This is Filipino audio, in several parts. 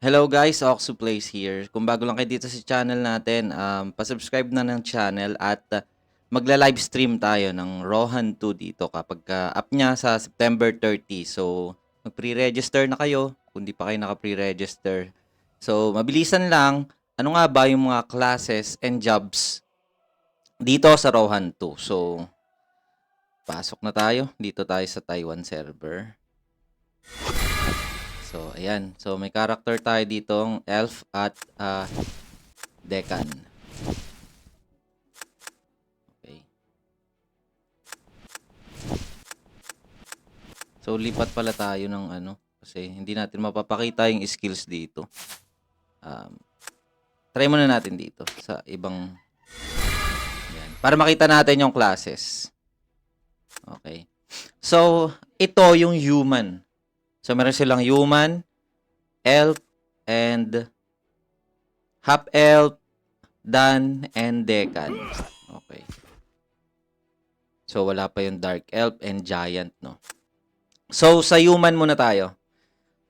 Hello guys, Oxu Plays here. Kung bago lang kayo dito sa channel natin, pasubscribe na ng channel at magla-live stream tayo ng Rohan 2 dito kapag up niya sa September 30. So, mag-pre-register na kayo kung di pa kayo naka-pre-register. So, mabilisan lang, ano nga ba yung mga classes and jobs dito sa Rohan 2? So, pasok na tayo. Dito tayo sa Taiwan server. So, ayan. So, may character tayo ditong Elf at Decan. Okay. So, lipat pala tayo ng ano. Kasi hindi natin mapapakita yung skills dito. Try muna natin dito sa ibang... Ayan. Para makita natin yung classes. Okay. So, ito yung human. So, meron silang human, elf, and half-elf, dan, and decan. Okay. So, wala pa yung dark elf and giant, no? So, sa human muna tayo.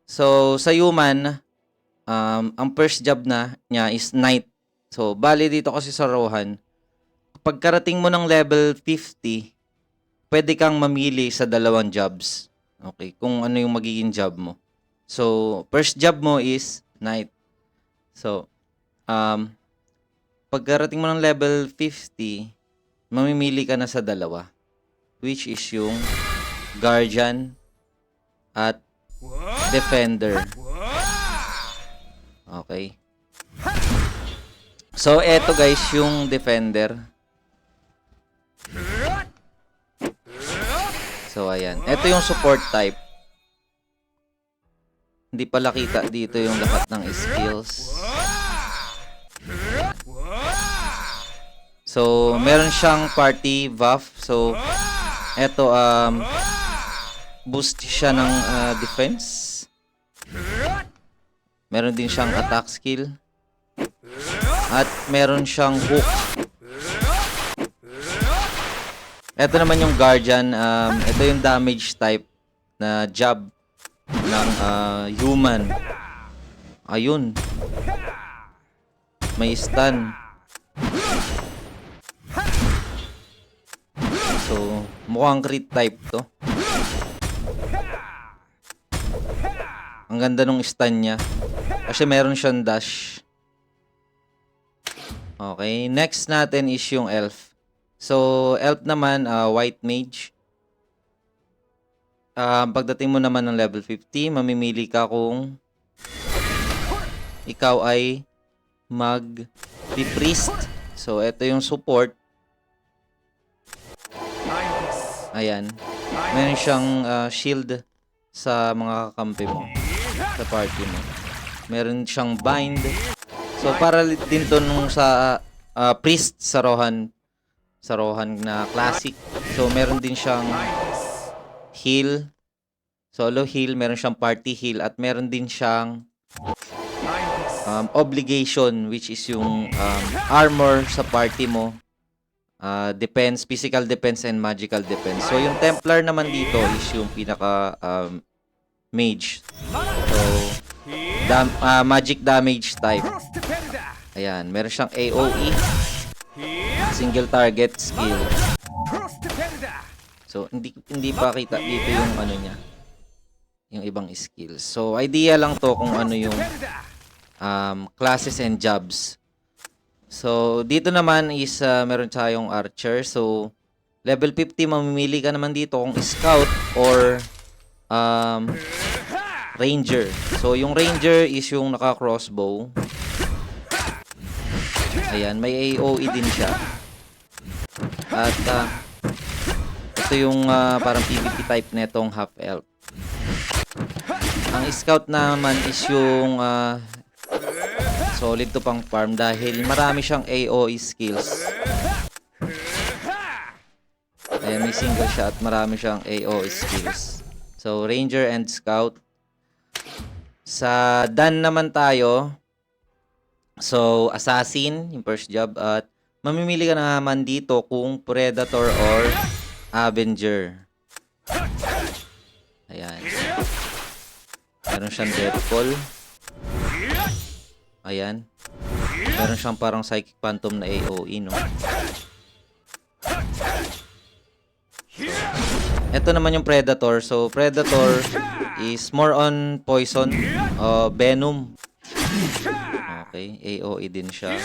So, sa human, ang first job niya is knight. So, bali dito kasi sa Rohan, pagkarating mo ng level 50, pwede kang mamili sa dalawang jobs. Okay, kung ano yung magiging job mo. So, first job mo is knight. So, pagkarating mo ng level 50, mamimili ka na sa dalawa. Which is yung guardian at defender. Okay. So, eto guys, yung defender. So, ayan. Ito yung support type. Hindi pala kita dito yung lahat ng skills. So, meron siyang party buff. So, ito, boost siya ng defense. Meron din siyang attack skill. At meron siyang hook. Ito naman yung guardian, ito yung damage type na job ng human. Ayun. May stun. So, mukhang crit type to. Ang ganda nung stun niya. Kasi meron siyang dash. Okay, next natin is yung elf. So, elf naman, white mage. Pagdating mo naman ng level 50, mamimili ka kung ikaw ay mag-priest. So, ito yung support. Ayan. Meron siyang shield sa mga kakampi mo. Sa party mo. Meron siyang bind. So, para din to nung sa priest sa Rohan. Sa Rohan na classic. So, meron din siyang heal. Solo heal. Meron siyang party heal. At meron din siyang obligation, which is yung armor sa party mo. Defense, physical defense, and magical defense. So, yung Templar naman dito is yung pinaka mage. So, magic damage type. Ayan. Meron siyang AoE. Single target skill. So, hindi pa kita dito yung ano niya. Yung ibang skills. So, idea lang to kung ano yung classes and jobs. So, dito naman is meron tayong archer. So, level 50, mamimili ka naman dito kung scout or ranger. So, yung ranger is yung naka-crossbow. Ayan, may AoE din siya. At ito yung parang PvP type netong half-elf. Ang scout naman is yung solid to pang farm dahil marami siyang AoE skills. Ayan, may single shot, marami siyang AoE skills. So, ranger and scout. Sa dan naman tayo. So, assassin, yung first job. At mamimili ka naman dito kung predator or avenger. Ayan. Meron siyang death call. Ayan. Meron siyang parang Psychic Phantom na AOE, no? Ito naman yung Predator. So, Predator is more on poison, venom. Okay, AOE din siya.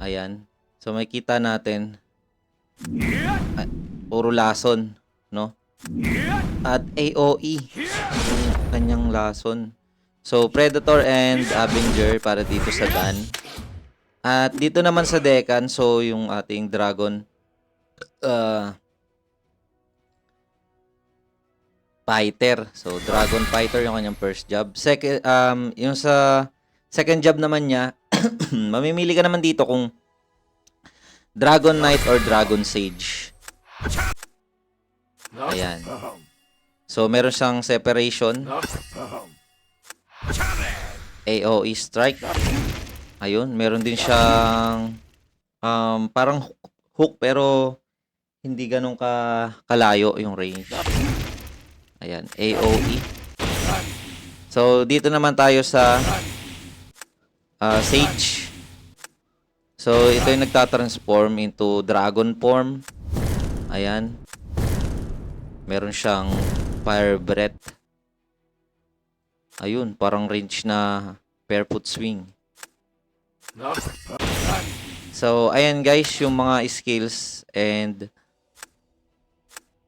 Ayan. So, makikita natin, puro lason, no? At AOE, yung kanyang lason. So, Predator and Avenger para dito sa Dan. At dito naman sa Decan, so yung ating Dragon Fighter. So, Dragon Fighter yung kanyang first job. Second, yung sa second job naman niya, mamimili ka naman dito kung Dragon Knight or Dragon Sage. Ayan. So, meron siyang separation. AOE strike. Ayun, meron din siyang parang hook pero hindi ganun kalayo yung range. Ayan, AOE. So, dito naman tayo sa Sage. So, ito yung nagtatransform into dragon form. Ayan. Meron siyang fire breath. Ayun, parang range na barefoot swing. So, ayan guys, yung mga skills and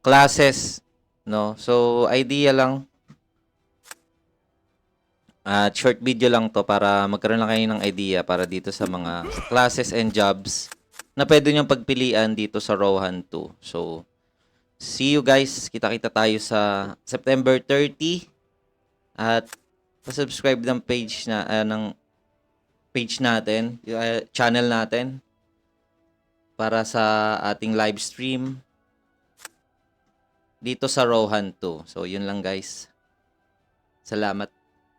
classes, no? So, idea lang. Short video lang to para magkaroon lang kayo ng idea para dito sa mga classes and jobs na pwede nyo pagpilian dito sa Rohan 2. So, see you guys. Kita-kita tayo sa September 30. At pa-subscribe ng page natin, channel natin para sa ating live stream dito sa Rohan 2. So, yun lang guys. Salamat.